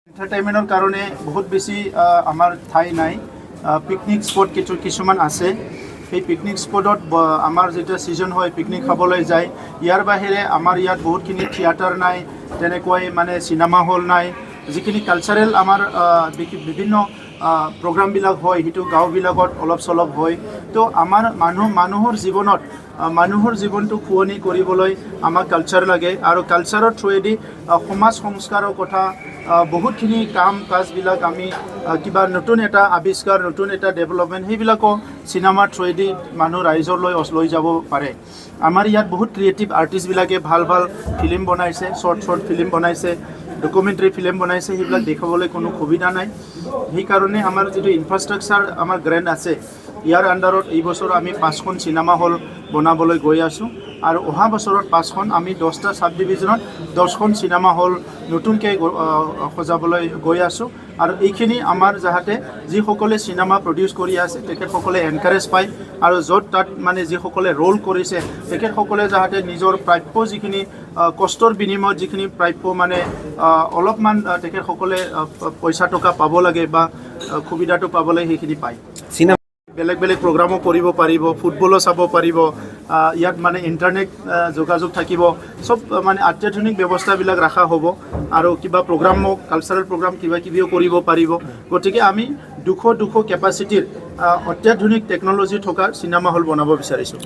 এণ্টাৰটেইনমেণ্টৰ কাৰণে বহুত বেছি আমাৰ ঠাই নাই। পিকনিক স্পট কিছুমান আছে। সেই পিকনিক স্পটত আমাৰ যেতিয়া ছিজন হয় পিকনিক খাবলৈ যায়। ইয়াৰ বাহিৰে আমাৰ ইয়াত বহুতখিনি থিয়েটাৰ নাই, তেনেকৈ মানে চিনেমা হল নাই। যিখিনি কালচাৰেল আমাৰ বিভিন্ন প্ৰগ্ৰামবিলাক হয় সেইটো গাঁওবিলাকত অলপ চলপ হয়। তো আমাৰ মানুহৰ জীৱনটো শুৱনি কৰিবলৈ আমাক কালচাৰ লাগে আৰু কালচাৰৰ থ্ৰুৱেদি সমাজ সংস্কাৰৰ কথা বহুতখিনি কাম কাজবিলাক আমি কিবা নতুন এটা আৱিষ্কাৰ, নতুন এটা ডেভেলপমেণ্ট সেইবিলাকো চিনেমাৰ থ্ৰুৱেদি ৰাইজলৈ লৈ যাব পাৰে। আমাৰ ইয়াত বহুত ক্ৰিয়েটিভ আৰ্টিষ্টবিলাকে ভাল ফিল্ম বনাইছে, শ্বৰ্ট ফিল্ম বনাইছে, ডকুমেণ্টাৰী ফিল্ম বনাইছে। সেইবিলাক দেখাবলৈ কোনো সুবিধা নাই। সেইকাৰণে আমাৰ যিটো ইনফ্ৰাষ্ট্ৰাকচাৰ আমাৰ গ্ৰেণ্ড আছে, ইয়াৰ আণ্ডাৰত এই বছৰ আমি 5খন চিনেমা হল বনাবলৈ গৈ আছোঁ আৰু অহা বছৰত 5খন, আমি 10টা চাব ডিভিজনত 10খন চিনেমা হল নতুনকৈ সজাবলৈ গৈ আছোঁ। আৰু এইখিনি আমাৰ যাতে যিসকলে চিনেমা প্ৰডিউচ কৰি আছে তেখেতসকলে এনকাৰেজ পায় আৰু তাত মানে যিসকলে ৰোল কৰিছে তেখেতসকলে যাতে নিজৰ প্ৰাপ্য যিখিনি কষ্টৰ বিনিময়ত যিখিনি প্ৰাপ্য মানে অলপমান তেখেতসকলে পইচা টকা পাব লাগে বা সুবিধাটো পাবলৈ সেইখিনি পায়। বেলেগ প্ৰগ্ৰামো কৰিব পাৰিব, ফুটবলো চাব পাৰিব, ইয়াত মানে ইণ্টাৰনেট যোগাযোগ থাকিব, চব মানে অত্যাধুনিক ব্যৱস্থাবিলাক ৰখা হ'ব আৰু কিবা প্ৰগ্ৰামো কালচাৰেল প্ৰগ্ৰাম কিবিও কৰিব পাৰিব। গতিকে আমি 200 কেপাচিটিৰ অত্যাধুনিক টেকন'লজি থকা চিনেমা হল বনাব বিচাৰিছোঁ।